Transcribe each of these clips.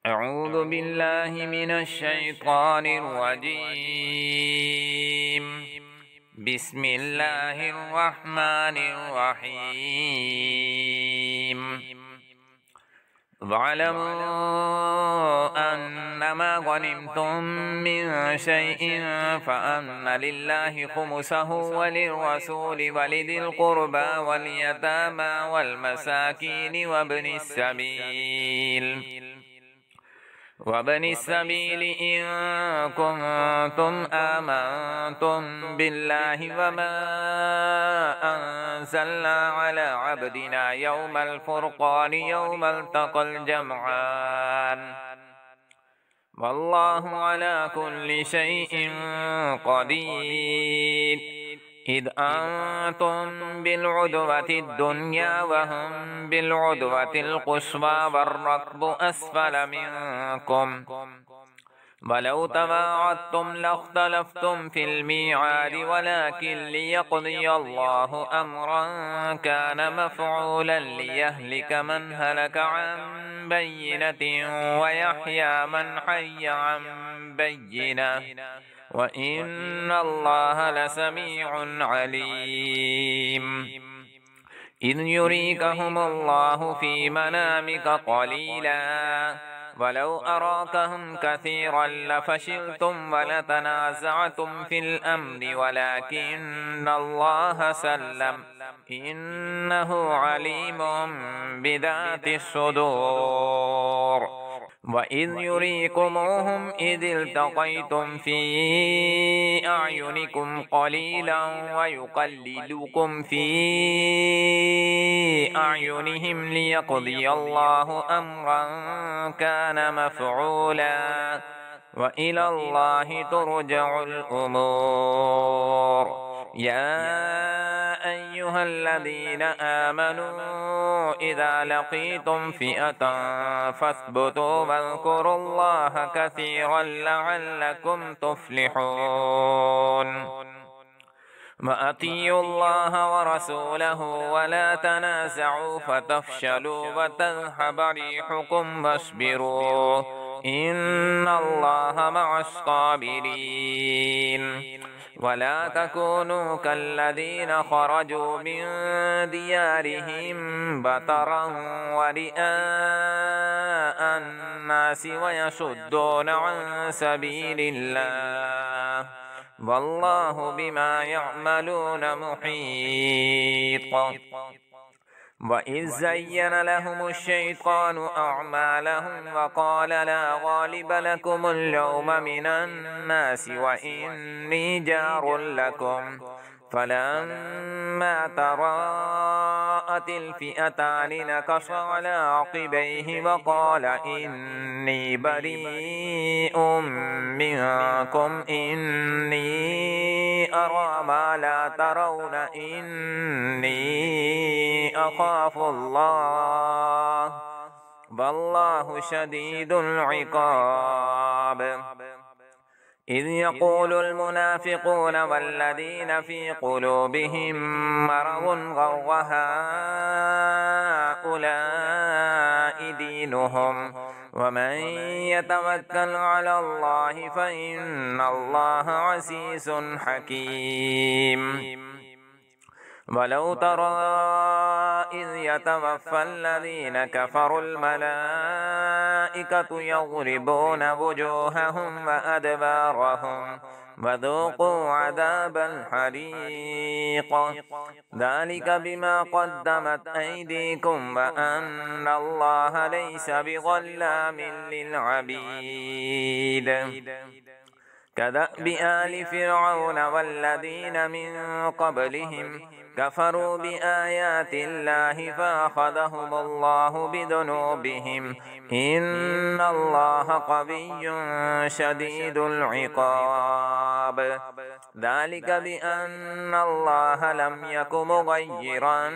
أعوذ بالله من الشيطان الرجيم. بسم الله الرحمن الرحيم. واعلموا أنما غنمتم من شيء فأن لله خمسه وللرسول ولذي القربى واليتامى والمساكين وابن السبيل إن كنتم آمنتم بالله وما أنزلنا على عبدنا يوم الفرقان يوم التقى الجمعان والله على كل شيء قدير. إذ أنتم بالعدوة الدنيا وهم بالعدوة القصوى والركب أسفل منكم ولو تواعدتم لاختلفتم في الميعاد ولكن ليقضي الله أمرا كان مفعولا ليهلك من هلك عن بينة ويحيى من حي عن بينة وإن الله لسميع عليم. إذ يريكهم الله في منامك قليلا ولو أراكهم كثيرا لفشلتم ولتنازعتم في الأمر ولكن الله سلم إنه عليم بذات الصدور. وإذ يريكموهم إذ التقيتم في أعينكم قليلا ويقللكم في أعينهم ليقضي الله أمرا كان مفعولا وإلى الله ترجع الأمور. يا أيها الذين آمنوا إذا لقيتم فئة فاثبتوا واذكروا الله كثيرا لعلكم تفلحون. وأطيعوا الله ورسوله ولا تنازعوا فتفشلوا وتذهب ريحكم واصبروا إن الله مع الصابرين. ولا تكونوا كالذين خرجوا من ديارهم بطرا ورئاء الناس ويصدون عن سبيل الله والله بما يعملون محيط. وإذ زين لهم الشيطان أعمالهم وقال لا غالب لكم اليوم من الناس وإني جار لكم فلما تراءت الفئتان نكص على عقبيه وقال إني بريء منكم إني أرى ما لا ترون إني أخاف الله والله شديد العقاب. إذ يقول المنافقون والذين في قلوبهم مرض غر هؤلاء دينهم ومن يتوكل على الله فإن الله عزيز حكيم. ولو ترى إذ يتوفى الذين كفروا الملائكة يضربون وجوههم وأدبارهم وذوقوا عذاب الحريق ذلك بما قدمت أيديكم وأن الله ليس بظلام للعبيد. كدأب آل فرعون والذين من قبلهم كفروا بآيات الله فأخذهم الله بذنوبهم إن الله قوي شديد العقاب. ذلك بأن الله لم يك مغيرا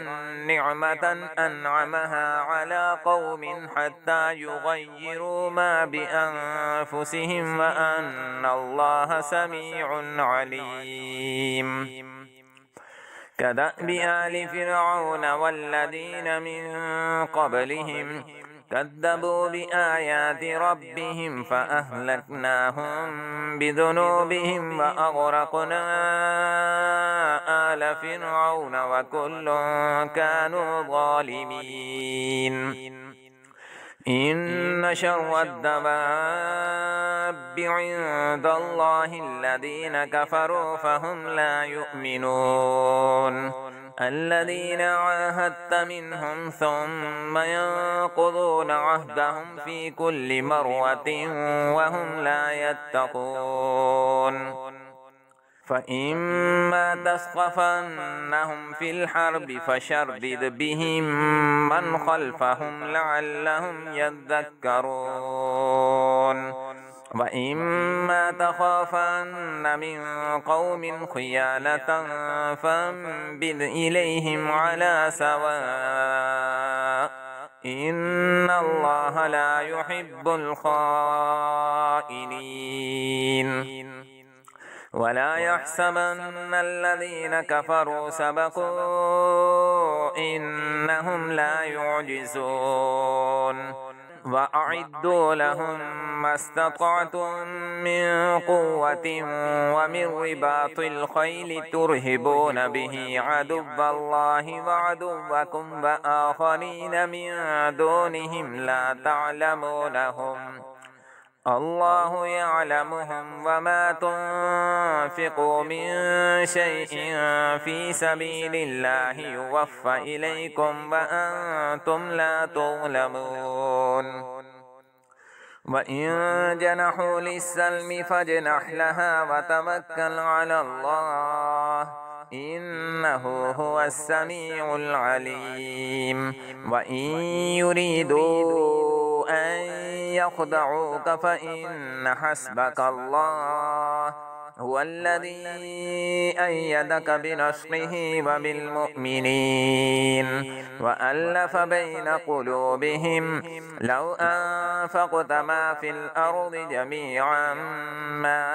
نعمة أنعمها على قوم حتى يغيروا ما بأنفسهم وأن الله سميع عليم. كدأب آل فرعون والذين من قبلهم كذبوا بآيات ربهم فأهلكناهم بذنوبهم وأغرقنا آل فرعون وكل كانوا ظالمين إن شر الدواب عند الله الذين كفروا فهم لا يؤمنون الذين عاهدت منهم ثم ينقضون عهدهم في كل مرة وهم لا يتقون فإما تثقفنهم في الحرب فشرد بهم من خلفهم لعلهم يذكرون وإما تخافن من قوم خيانة فانبذ إليهم على سواء إن الله لا يحب الخائنين ولا يحسبن الذين كفروا سبقوا إنهم لا يعجزون وأعدوا لهم ما استطعتم من قوة ومن رباط الخيل ترهبون به عدو الله وعدوكم وآخرين من دونهم لا تعلمونهم الله يعلمهم وما تنفقوا من شيء في سبيل الله يوفى إليكم وأنتم لا تظلمون وإن جنحوا للسلم فاجنح لها وتوكل على الله إنه هو السميع العليم وإن يريدوا أن يخدعوك فإن حسبك الله هو الذي أيدك بنصره وبالمؤمنين وألف بين قلوبهم لو أنفقت ما في الأرض جميعا ما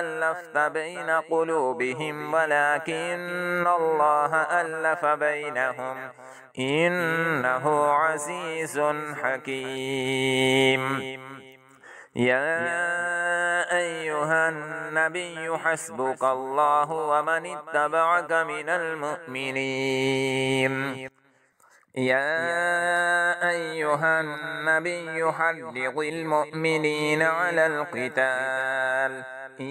ألفت بين قلوبهم ولكن الله ألف بينهم إنه عزيز حكيم يا أيها النبي حسبك الله ومن اتبعك من المؤمنين يا أيها النبي حرض المؤمنين على القتال إن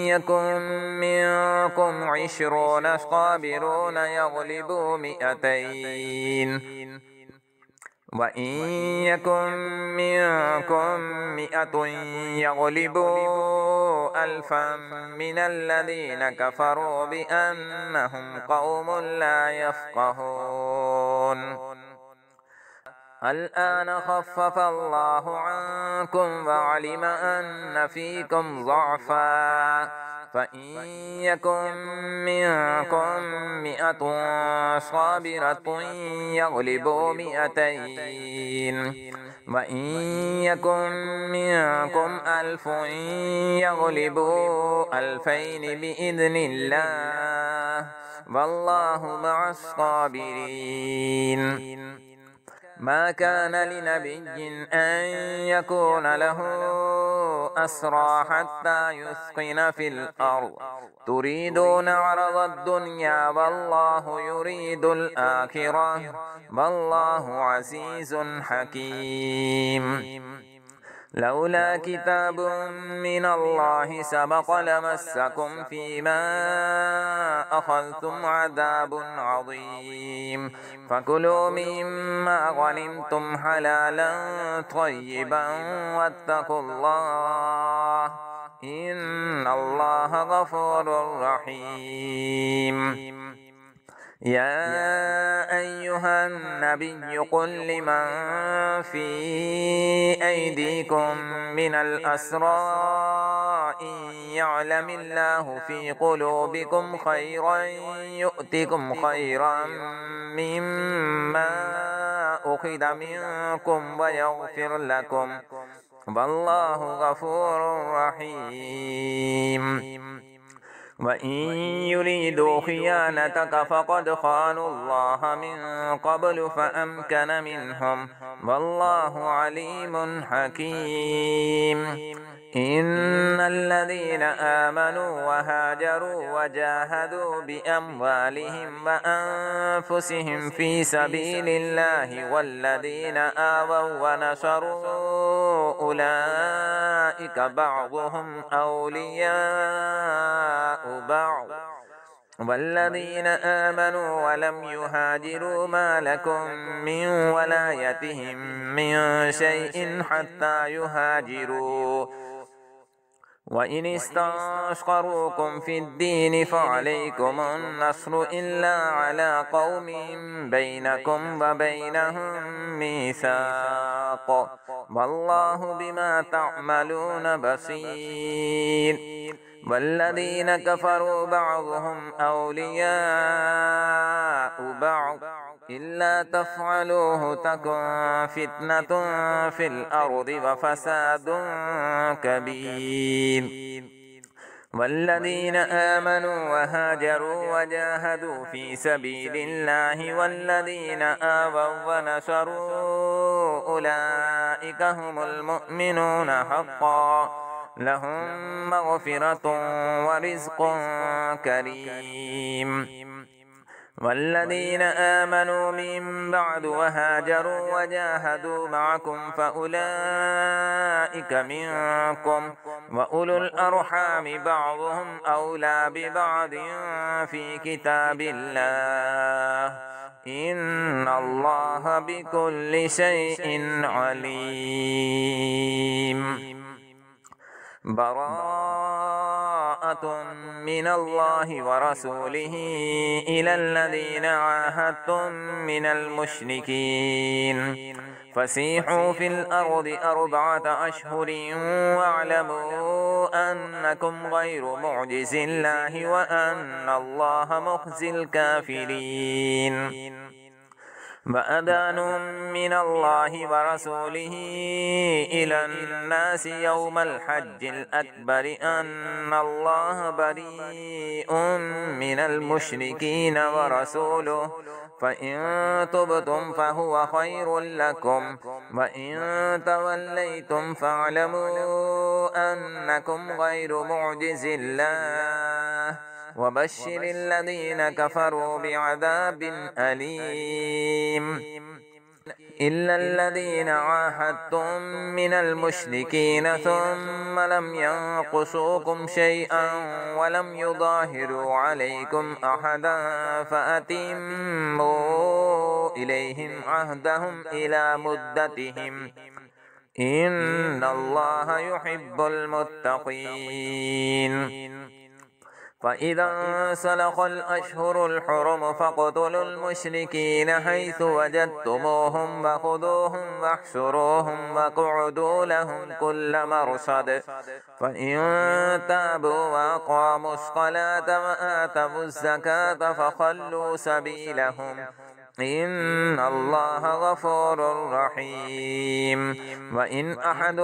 يكن منكم 20 صابرون يغلبوا 200 وإن يكن منكم 100 يغلبوا 1000 من الذين كفروا بأنهم قوم لا يفقهون الآن خفف الله عنكم وعلم أن فيكم ضعفا فإن يكن منكم 100 صابرة يغلبوا 200 وإن يكن منكم 1000 يغلبوا 2000 بإذن الله والله مع الصابرين ما كان لنبي أن يكون له أسرى حتى يثخن في الأرض تريدون عرض الدنيا والله يريد الآخرة والله عزيز حكيم لولا كتاب من الله سبق لمسكم فيما أخذتم عذاب عظيم فكلوا مما غنمتم حلالا طيبا واتقوا الله إن الله غفور رحيم يا أيها النبي قل لمن في أيديكم من الأسرى إن يعلم الله في قلوبكم خيرا يؤتكم خيرا مما أخذ منكم ويغفر لكم والله غفور رحيم وإن يريدوا خيانتك فقد خانوا الله من قبل فأمكن منهم والله عليم حكيم إن الذين آمنوا وهاجروا وجاهدوا بأموالهم وأنفسهم في سبيل الله والذين آووا ونصروا أولئك بعضهم أولياء بعض والذين آمنوا ولم يهاجروا ما لكم من ولايتهم من شيء حتى يهاجروا وإن استنصروكم في الدين فعليكم النصر إلا على قوم بينكم وبينهم ميثاق والله بما تعملون بصير والذين كفروا بعضهم أولياء بعض إلا تفعلوه تكن فتنة في الأرض وفساد كبير والذين آمنوا وهاجروا وجاهدوا في سبيل الله والذين آووا ونصروا أولئك هم المؤمنون حقا لهم مغفرة ورزق كريم والذين آمنوا من بعد وهاجروا وجاهدوا معكم فأولئك منكم وأولو الأرحام بعضهم أولى ببعض في كتاب الله إن الله بكل شيء عليم براءة من الله ورسوله إلى الذين عاهدتم من المشركين فسيحوا في الأرض 4 أشهر واعلموا أنكم غير معجز الله وأن الله مخزي الكافرين وأذان من الله ورسوله إلى الناس يوم الحج الأكبر أن الله بريء من المشركين ورسوله فإن تبتم فهو خير لكم وإن توليتم فاعلموا أنكم غير معجز الله وبشر الذين كفروا بعذاب أليم إلا الذين عاهدتم من المشركين ثم لم ينقصوكم شيئا ولم يظاهروا عليكم أحدا فأتموا إليهم عهدهم إلى مدتهم إن الله يحب المتقين فإذا انسلخ الأشهر الحرم فاقتلوا المشركين حيث وجدتموهم وخذوهم واحشروهم واقعدوا لهم كل مرصد فإن تابوا وأقاموا الصلاة وآتوا الزكاة فخلوا سبيلهم إن الله غفور رحيم وإن أحد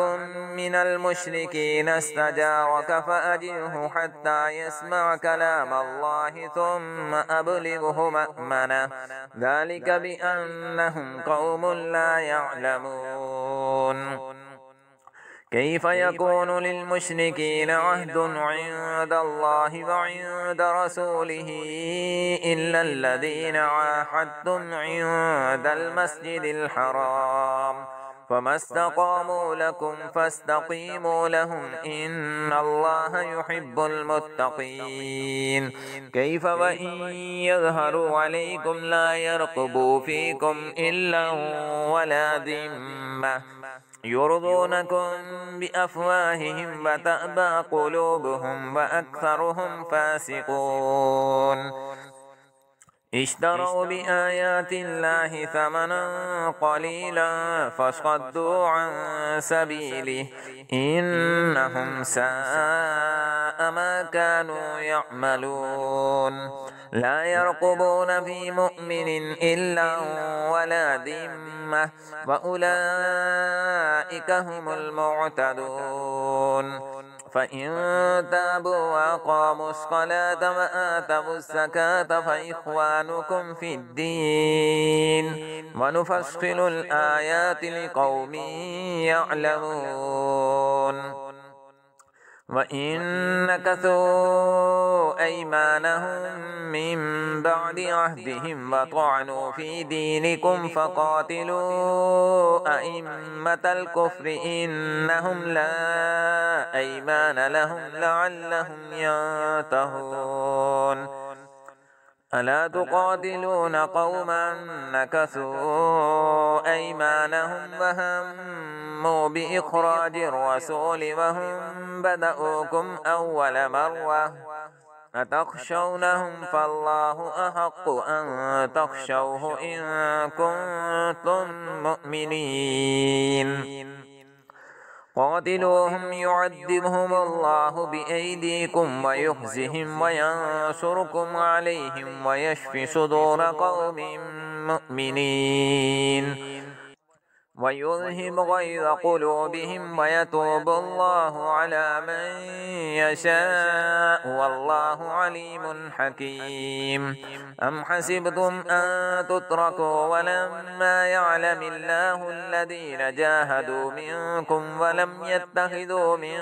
من المشركين استجارك فأجره حتى يسمع كلام الله ثم أبلغه مأمنه ذلك بأنهم قوم لا يعلمون كيف يكون للمشركين عهد عند الله وعند رسوله إلا الذين عاهدتم عند المسجد الحرام فما استقاموا لكم فاستقيموا لهم إن الله يحب المتقين كيف وإن يظهروا عليكم لا يرقبوا فيكم إلا ولا ذمة يرضونكم بأفواههم وتأبى قلوبهم وأكثرهم فاسقون اشتروا بآيات الله ثمنا قليلا فصدوا عن سبيله إنهم ساء ما كانوا يعملون لا يرقبون في مؤمن إلا ولا ذمة وأولئك هم المعتدون فإن تابوا وأقاموا الصلاة وآتوا الزكاة فإخوانكم في الدين ونفصل الآيات لقوم يعلمون وإن نكثوا أيمانهم من بعد عهدهم وطعنوا في دينكم فقاتلوا أئمة الكفر إنهم لا أيمان لهم لعلهم ينتهون ألا تقاتلون قوما نكثوا أيمانهم وهموا بإخراج الرسول وهم بدؤوكم أول مرة أتخشونهم فالله أحق أن تخشوه إن كنتم مؤمنين قاتلوهم يعذبهم الله بأيديكم ويخزهم وينصركم عليهم ويشف صدور قوم مؤمنين ويذهب غيظ قلوبهم ويتوب الله على من يشاء والله عليم حكيم أم حسبتم أن تتركوا ولما يعلم الله الذين جاهدوا منكم ولم يتخذوا من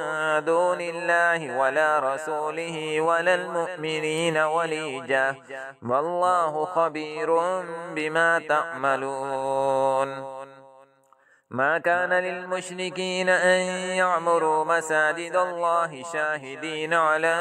دون الله ولا رسوله ولا المؤمنين وليجة والله خبير بما تعملون ما كان للمشركين أن يعمروا مساجد الله شاهدين على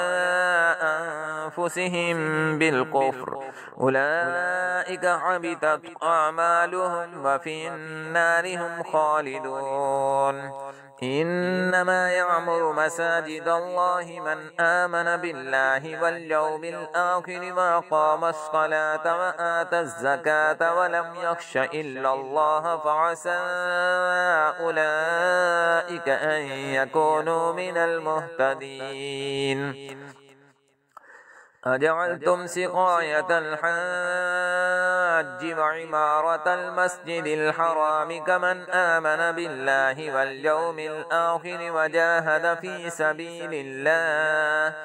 أنفسهم بالكفر أولئك حبطت أعمالهم وفي النار هم خالدون إنما يعمر مساجد الله من آمن بالله واليوم الآخر وأقام الصلاة وآتى الزكاة ولم يخش إلا الله فعسى أولئك أن يكونوا من المهتدين أجعلتم سقاية الحاج وعمارة المسجد الحرام كمن آمن بالله واليوم الآخر وجاهد في سبيل الله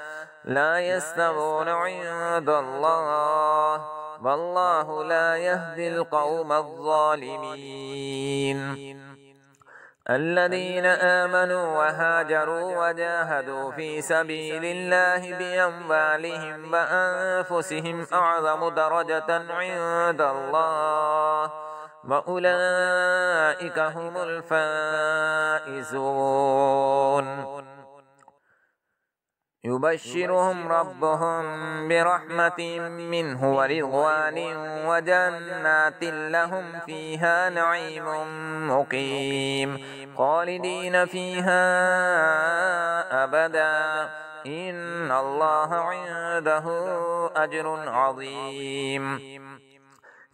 لا يستوون عند الله والله لا يهدي القوم الظالمين الذين آمنوا وهاجروا وجاهدوا في سبيل الله بأموالهم وأنفسهم أعظم درجة عند الله وأولئك هم الفائزون يبشرهم ربهم برحمة منه ورضوان وجنات لهم فيها نعيم مقيم خالدين فيها أبدا إن الله عنده أجر عظيم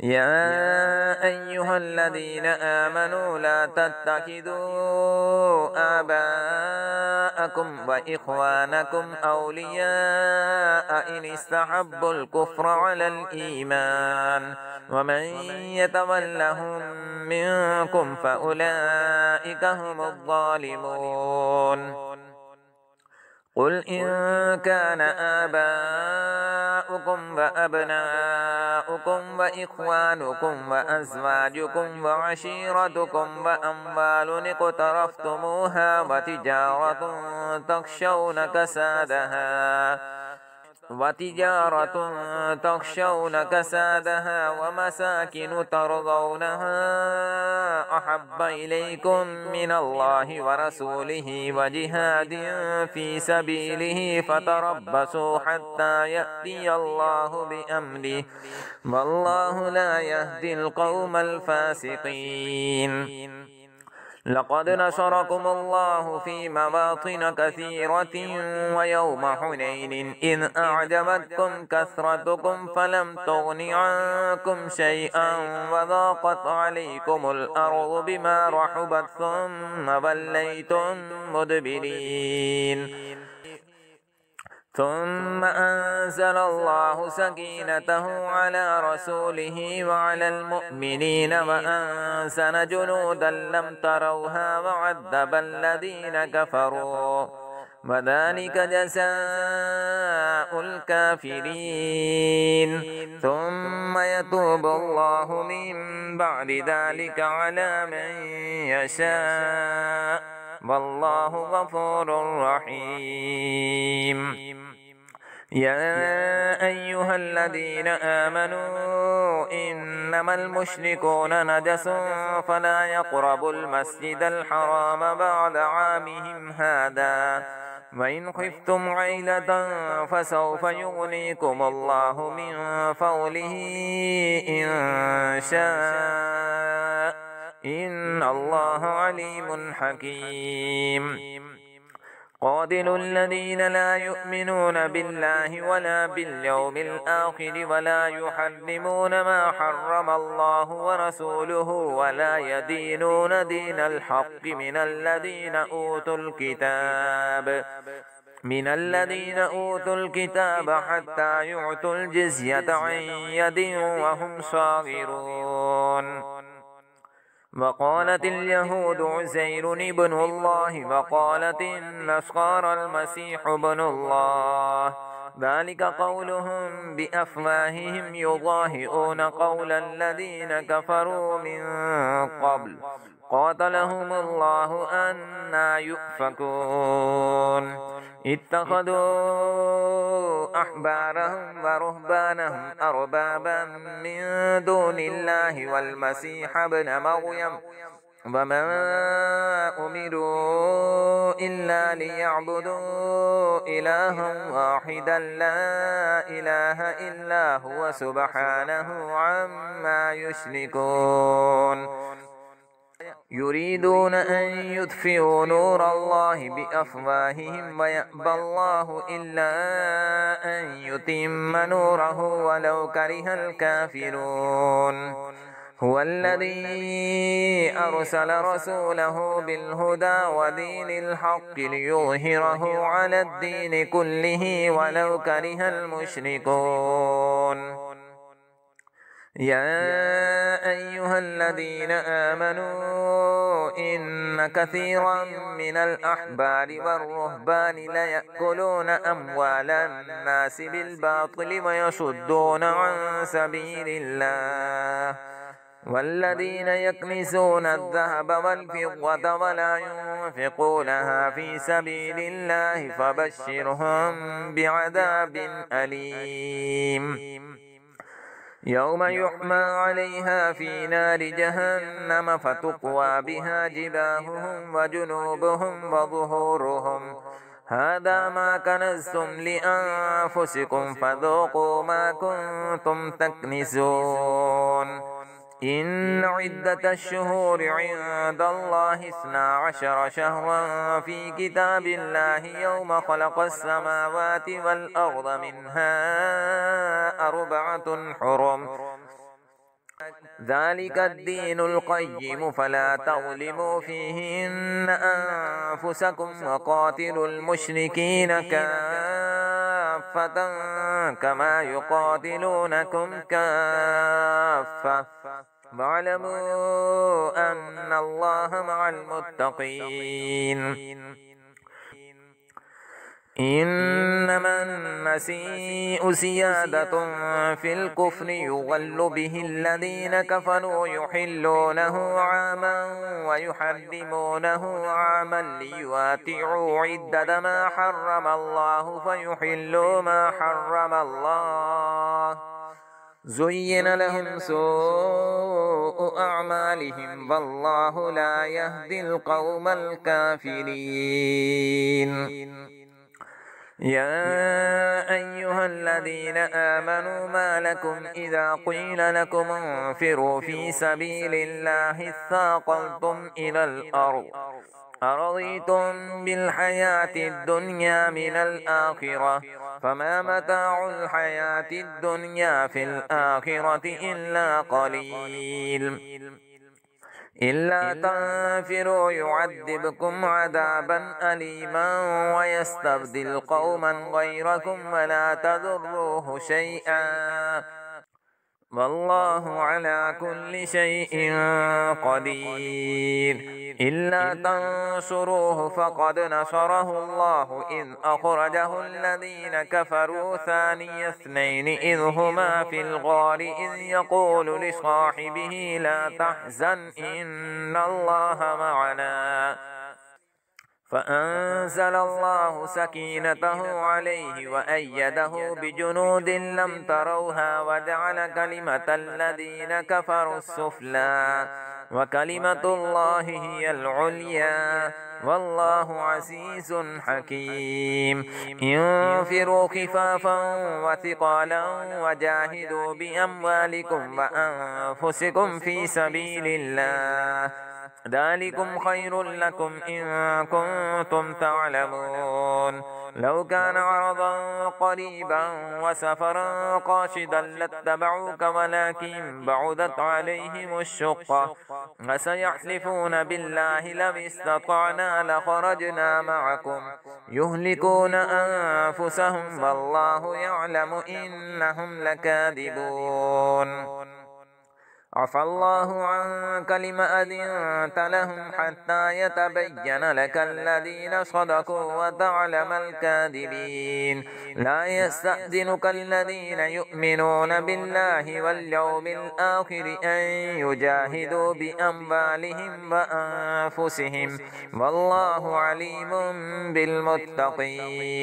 يا أيها الذين آمنوا لا تتخذوا آباءكم وإخوانكم أولياء إن استحبوا الكفر على الإيمان ومن يتولهم منكم فأولئك هم الظالمون قل إن كان آباؤكم وأبناؤكم وإخوانكم وأزواجكم وعشيرتكم وأموال اقترفتموها وتجارة تخشون كسادها ومساكن ترضونها أحب إليكم من الله ورسوله وجهاد في سبيله فتربصوا حتى يأتي الله بأمره والله لا يهدي القوم الفاسقين لقد نصركم الله في مواطن كثيرة ويوم حنين إذ أعجبتكم كثرتكم فلم تغن عنكم شيئا وضاقت عليكم الأرض بما رحبت ثم وليتم مدبرين ثم أنزل الله سكينته على رسوله وعلى المؤمنين وأنزل جنودا لم تروها وعذب الذين كفروا وذلك جزاء الكافرين ثم يتوب الله من بعد ذلك على من يشاء والله غفور رحيم يا أيها الذين آمنوا إنما المشركون نجس فلا يقربوا المسجد الحرام بعد عامهم هذا وإن خفتم عيلة فسوف يغنيكم الله من فضله إن شاء إن الله عليم حكيم قاتلوا الذين لا يؤمنون بالله ولا باليوم الآخر ولا يحرمون ما حرم الله ورسوله ولا يدينون دين الحق من الذين أوتوا الكتاب حتى يعطوا الجزية عن يد وهم صاغرون وقالت اليهود عزير ابن الله وقالت النصارى المسيح ابن الله ذلك قولهم بأفواههم يضاهئون قول الذين كفروا من قبل قاتلهم الله أنى يؤفكون اتخذوا أحبارهم ورهبانهم أربابا من دون الله والمسيح ابن مريم وما أمروا إلا ليعبدوا إلها واحدا لا إله إلا هو سبحانه عما يشركون يريدون أن يطفئوا نور الله بأفواههم ويأبى الله إلا أن يتم نوره ولو كره الكافرون هو الذي أرسل رسوله بالهدى ودين الحق ليظهره على الدين كله ولو كره المشركون يا أيها الذين آمنوا إن كثيرا من الأحبار والرهبان ليأكلون أموال الناس بالباطل ويصدون عن سبيل الله والذين يكنزون الذهب والفضة ولا ينفقونها في سبيل الله فبشرهم بعذاب أليم يوم يحمى عليها في نار جهنم فتقوى بها جباههم وجنوبهم وظهورهم هذا ما كنزتم لأنفسكم فذوقوا ما كنتم تكنزون إن عدة الشهور عند الله 12 شهرا في كتاب الله يوم خلق السماوات والأرض منها 4 حرم ذلك الدين القيم فلا تظلموا فيهن أنفسكم وقاتلوا المشركين كافة كما يقاتلونكم كافة واعلموا أن الله مع المتقين إنما النسيء زيادة في الكفر يضل به الذين كفروا يحلونه عاما ويحرمونه عاما ليواتعوا عدة ما حرم الله فيحلوا ما حرم الله زين لهم سوء أعمالهم والله لا يهدي القوم الكافرين يا أيها الذين آمنوا ما لكم إذا قيل لكم انفروا في سبيل الله اثاقلتم إلى الأرض أرضيتم بالحياة الدنيا من الآخرة فما متاع الحياة الدنيا في الآخرة إلا قليل إلا تنفروا يعذبكم عذابا أليما ويستبدل قوما غيركم ولا تضروه شيئا والله على كل شيء قدير. إلا تنصروه فقد نصره الله إذ أخرجه الذين كفروا ثاني اثنين إذ هما في الغار إذ يقول لصاحبه لا تحزن إن الله معنا فأنزل الله سكينته عليه وأيده بجنود لم تروها وجعل كلمة الذين كفروا السفلى وكلمة الله هي العليا والله عزيز حكيم. انفروا خفافا وثقالا وجاهدوا بأموالكم وأنفسكم في سبيل الله ذلكم خير لكم إن كنتم تعلمون. لو كان عرضا قريبا وسفرا قاصدا لاتبعوك ولكن بعدت عليهم الشقة وسيحلفون بالله لو استطعنا لخرجنا معكم يهلكون أنفسهم والله يعلم إنهم لكاذبون. عفى الله عنك لما أذنت لهم حتى يتبين لك الذين صدقوا وتعلم الكاذبين. لا يستأذنك الذين يؤمنون بالله واليوم الآخر أن يجاهدوا بأموالهم وأنفسهم والله عليم بالمتقين.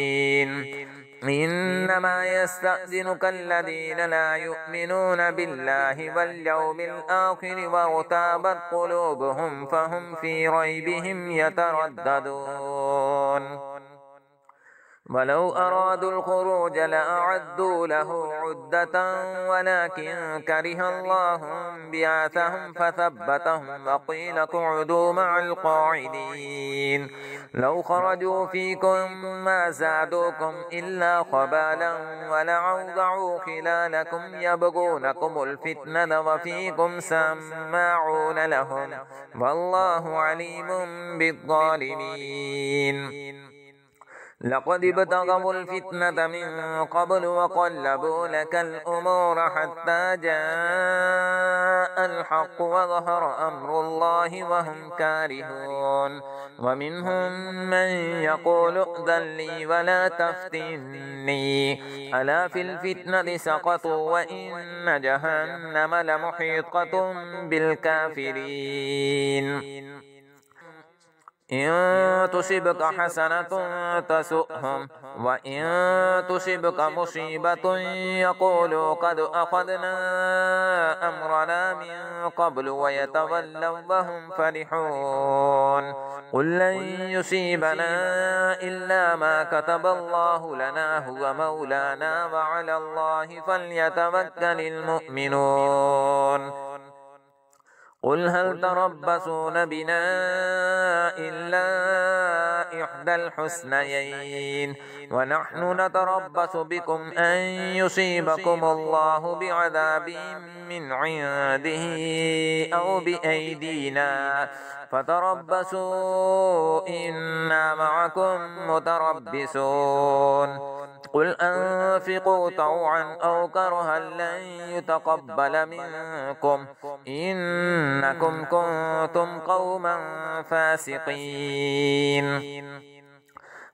إنما يستأذنك الذين لا يؤمنون بالله واليوم الآخر وارتابت قلوبهم فهم في ريبهم يترددون. ولو أرادوا الخروج لأعدوا له عدة ولكن كره الله بعاثهم فثبتهم وقيل اقعدوا مع القاعدين. لو خرجوا فيكم ما زادوكم إلا خبالا ولأوضعوا خلالكم يبغونكم الفتنة وفيكم سماعون لهم والله عليم بالظالمين. لقد ابتغوا الفتنة من قبل وقلبوا لك الأمور حتى جاء الحق وظهر أمر الله وهم كارهون. ومنهم من يقول ائذن لي ولا تفتني ألا في الفتنة سقطوا وإن جهنم لمحيطة بالكافرين. إن تصبك حسنة تسؤهم وإن تصبك مصيبة يقولوا قد أخذنا أمرنا من قبل ويتولوا وهم فرحون. قل لن يصيبنا إلا ما كتب الله لنا هو مولانا وعلى الله فليتوكل المؤمنون. قل هل تربصون بنا إلا إحدى الحسنيين ونحن نتربص بكم أن يصيبكم الله بعذاب من عنده أو بأيدينا فتربصوا إنا معكم متربصون. قل أنفقوا طوعا أو كرها لن يتقبل منكم إنكم كنتم قوما فاسقين.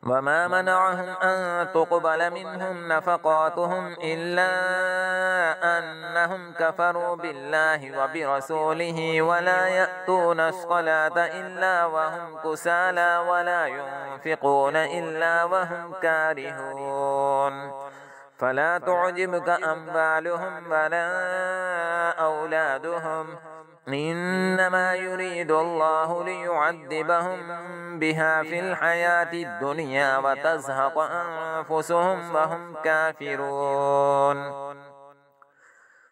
وما منعهم أن تقبل منهم نفقاتهم إلا أنهم كفروا بالله وبرسوله ولا يأتون الصلاة إلا وهم كسالى ولا ينفقون إلا وهم كارهون. فلا تعجبك أموالهم ولا أولادهم إنما يريد الله ليعذبهم بها في الحياة الدنيا وتزهق أنفسهم وهم كافرون.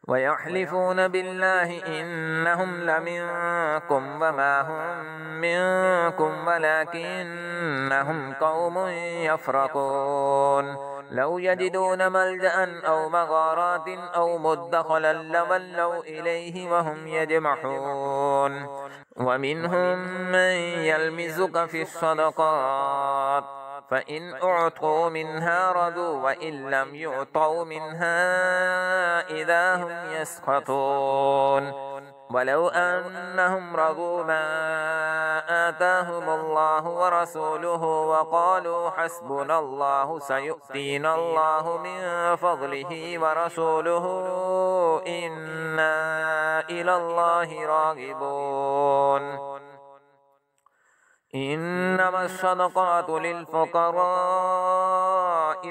ويحلفون بالله إنهم لمنكم وما هم منكم ولكنهم قوم يفرقون. لو يجدون ملجأ أو مغارات أو مدخلا لولوا إليه وهم يجمحون. ومنهم من يلمزك في الصدقات فإن أعطوا منها رضوا وإن لم يعطوا منها إذا هم يسخطون ولو أنهم رضوا ما آتاهم الله ورسوله وقالوا حسبنا الله سيؤتينا الله من فضله ورسوله إنا إلى الله راغبون إنما الصدقات للفقراء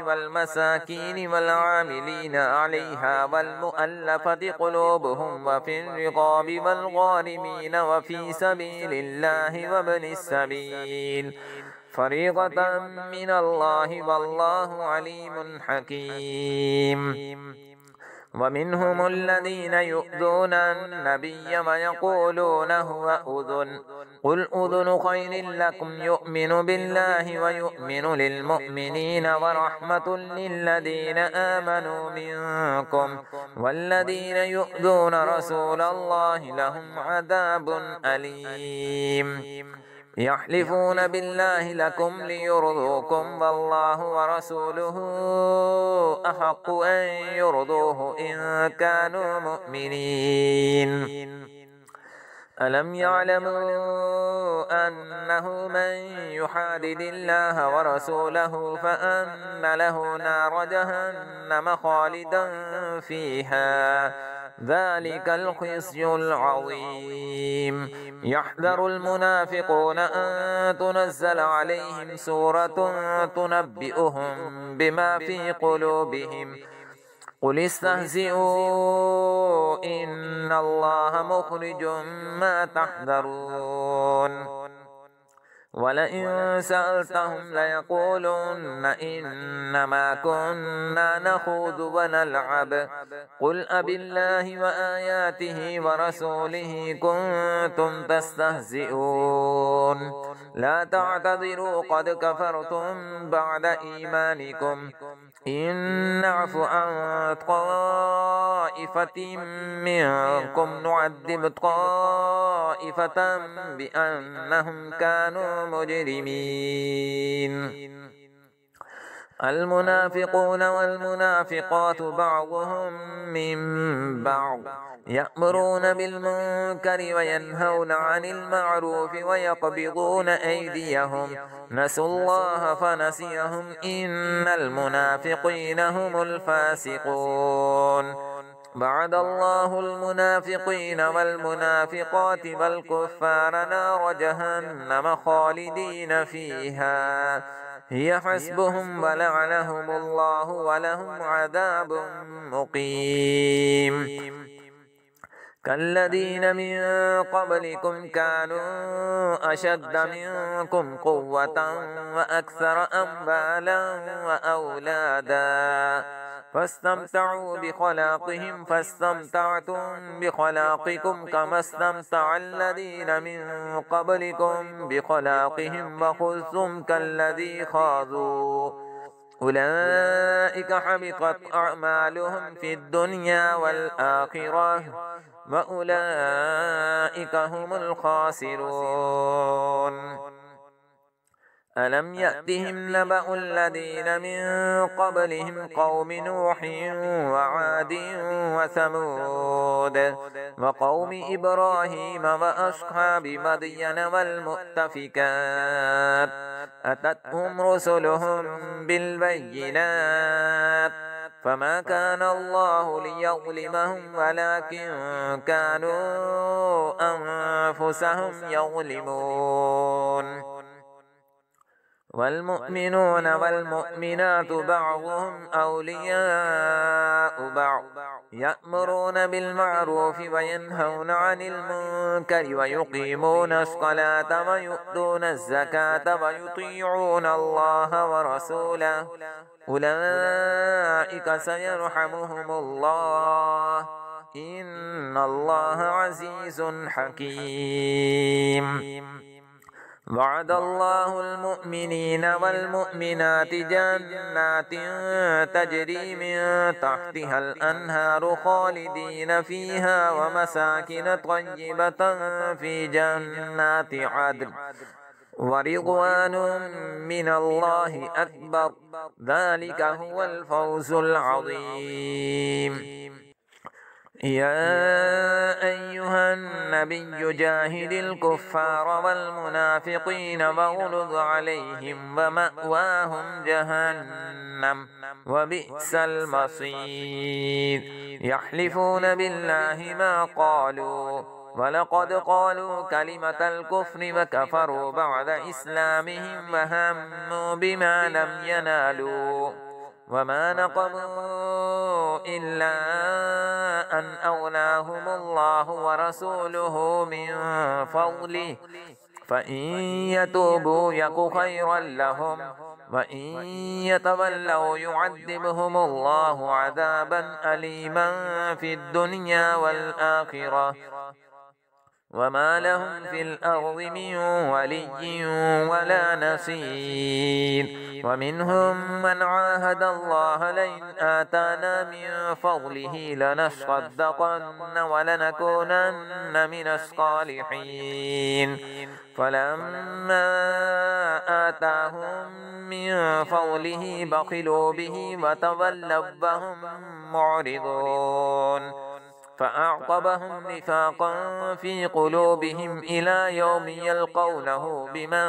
والمساكين والعاملين عليها والمؤلفة قلوبهم وفي الرقاب والغارمين وفي سبيل الله وابن السبيل فريضة من الله والله عليم حكيم ومنهم الذين يؤذون النبي ويقولون هو أذن قل أذن خير لكم يؤمن بالله ويؤمن للمؤمنين ورحمة للذين آمنوا منكم والذين يؤذون رسول الله لهم عذاب أليم يحلفون بالله لكم ليرضوكم والله ورسوله أحق أن يرضوه إن كانوا مؤمنين ألم يعلموا أنه من يحادد الله ورسوله فأن له نار جهنم خالدا فيها ذلك الخزي العظيم يحذر المنافقون أن تنزل عليهم سورة تنبئهم بما في قلوبهم قل استهزئوا إن الله مخرج ما تحذرون ولئن سألتهم ليقولن إنما كنا نخوض ونلعب قل أبالله وآياته ورسوله كنتم تستهزئون لا تعتذروا قد كفرتم بعد إيمانكم إن نعف عن طائفة منكم نعذب طائفة بأنهم كانوا مجرمين المنافقون والمنافقات بعضهم من بعض يأمرون بالمنكر وينهون عن المعروف ويقبضون أيديهم نسوا الله فنسيهم إن المنافقين هم الفاسقون بعد الله المنافقين والمنافقات والكفار نار جهنم خالدين فيها هي حسبهم ولعنهم الله ولهم عذاب مقيم كالذين من قبلكم كانوا أشد منكم قوة وأكثر أموالا وأولادا فاستمتعوا بخلاقهم فاستمتعتم بخلاقكم كما استمتع الذين من قبلكم بخلاقهم وخذتم كالذي خاضوا أولئك حبطت أعمالهم في الدنيا والآخرة وأولئك هم الخاسرون ألم يأتهم نبأ الذين من قبلهم قوم نوح وعاد وثمود وقوم إبراهيم وأصحاب مدين والمؤتفكات أتتهم رسلهم بالبينات فما كان الله ليظلمهم ولكن كانوا أنفسهم يظلمون والمؤمنون والمؤمنات بعضهم أولياء بعض يأمرون بالمعروف وينهون عن المنكر ويقيمون الصلاة ويؤتون الزكاة ويطيعون الله ورسوله أولئك سيرحمهم الله إن الله عزيز حكيم وعد الله المؤمنين والمؤمنات جنات تجري من تحتها الأنهار خالدين فيها ومساكن طيبة في جنات عدن ورضوان من الله أكبر ذلك هو الفوز العظيم. يا أيها النبي جاهد الكفار والمنافقين واغلظ عليهم ومأواهم جهنم وبئس المصير. يحلفون بالله ما قالوا ولقد قالوا كلمة الكفر وكفروا بعد إسلامهم وهموا بما لم ينالوا وما نقموا إلا أن أغناهم الله ورسوله من فضله فإن يتوبوا يك خيرا لهم وإن يتولوا يعذبهم الله عذابا أليما في الدنيا والآخرة وما لهم في الأرض من ولي ولا نصير. ومنهم من عاهد الله لئن آتانا من فضله لنصدقن ولنكونن من الصالحين فلما آتاهم من فضله بخلوا به وتولوا وهم معرضون فأعقبهم نفاقا في قلوبهم إلى يوم يلقونه بما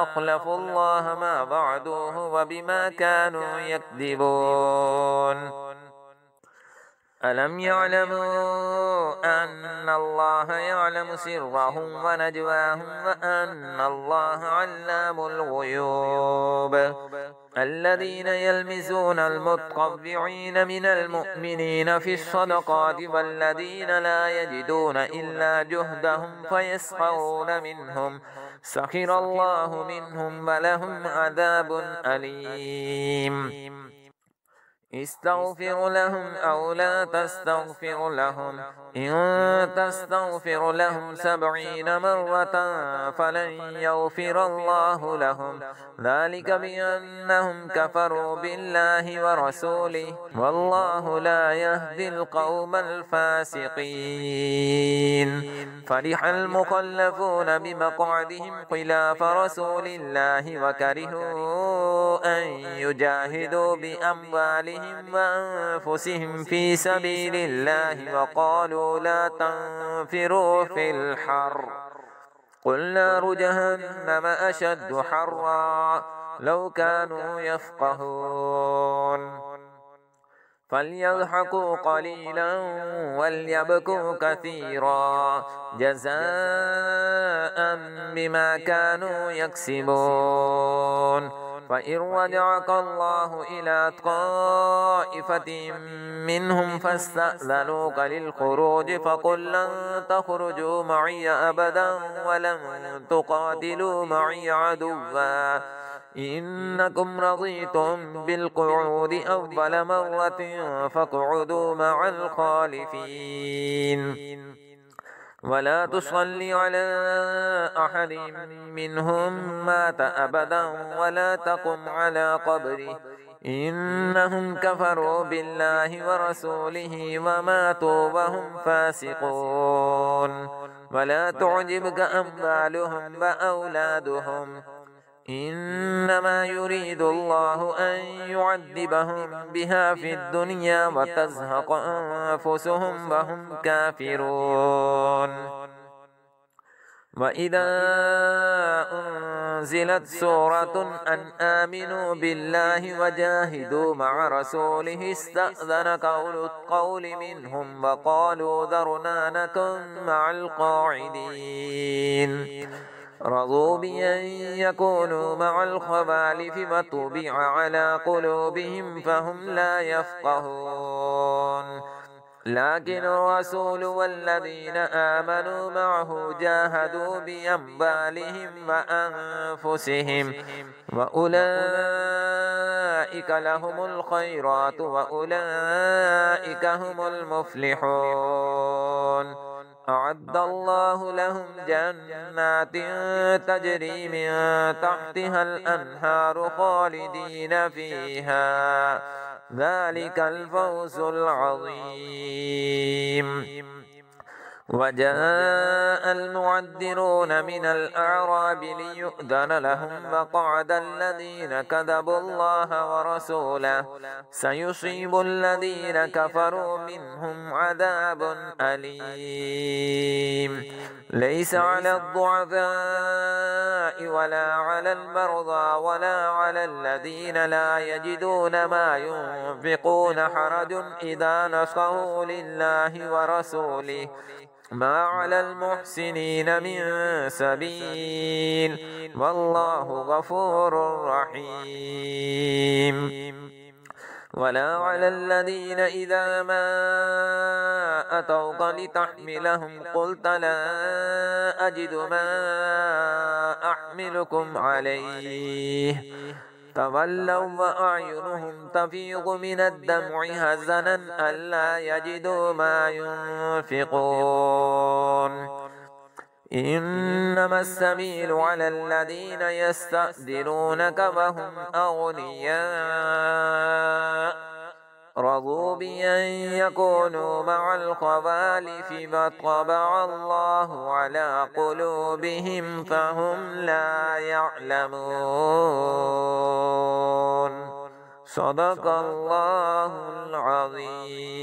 أخلفوا الله ما وعدوه وبما كانوا يكذبون. ألم يعلموا أن الله يعلم سرهم ونجواهم وأن الله علام الغيوب. الذين يلمزون المتطوعين من المؤمنين في الصدقات والذين لا يجدون إلا جهدهم فيسخرون منهم سخر الله منهم ولهم عذاب أليم. استغفر لهم أو لا تستغفر لهم إن تستغفر لهم 70 مرة فلن يغفر الله لهم ذلك بأنهم كفروا بالله ورسوله والله لا يهدي القوم الفاسقين. فرح المخلفون بمقعدهم خلاف رسول الله وكرهوا أن يجاهدوا بأموالهم وأنفسهم في سبيل الله وقالوا لا تنفروا في الحر قل نار جهنم أشد حرا لو كانوا يفقهون. فليضحكوا قليلا وليبكوا كثيرا جزاء بما كانوا يكسبون. فإن رجعك الله إلى طائفة منهم فاستأذنوك للخروج فقل لن تخرجوا معي أبدا ولن تقاتلوا معي عدوا إنكم رضيتم بالقعود أول مرة فاقعدوا مع الخالفين ولا تصل على أحد منهم مات أبدا ولا تقم على قبره إنهم كفروا بالله ورسوله وماتوا وهم فاسقون. ولا تعجبك أموالهم وأولادهم إنما يريد الله أن يعذبهم بها في الدنيا وتزهق أنفسهم وهم كافرون. وإذا أنزلت سورة أن آمنوا بالله وجاهدوا مع رسوله استأذنك أولو القول منهم وقالوا ذرنا نكن مع القاعدين رضوا بأن يكونوا مع الخوالف وطبع على قلوبهم فهم لا يفقهون. لكن الرسول والذين آمنوا معه جاهدوا بأموالهم وأنفسهم وأولئك لهم الخيرات وأولئك هم المفلحون. أعد الله لهم جنات تجري من تحتها الأنهار خالدين فيها ذلك الفوز العظيم. وجاء المعذرون من الأعراب ليؤذن لهم وقعد الذين كذبوا الله ورسوله سيصيب الذين كفروا منهم عذاب أليم ليس على الضعفاء ولا على المرضى ولا على الذين لا يجدون ما ينفقون حرج إذا نصحوا لله ورسوله ما على المحسنين من سبيل والله غفور رحيم ولا على الذين إذا ما أتوك لتحملهم قلت لا أجد ما أحملكم عليه تولوا وأعينهم تفيض من الدمع حزنا ألا يجدوا ما ينفقون إنما السبيل على الذين يستأذنونك وهم أغنياء رضوا بأن يكونوا مع الخوالف فطبع الله على قلوبهم فهم لا يعلمون صدق الله العظيم.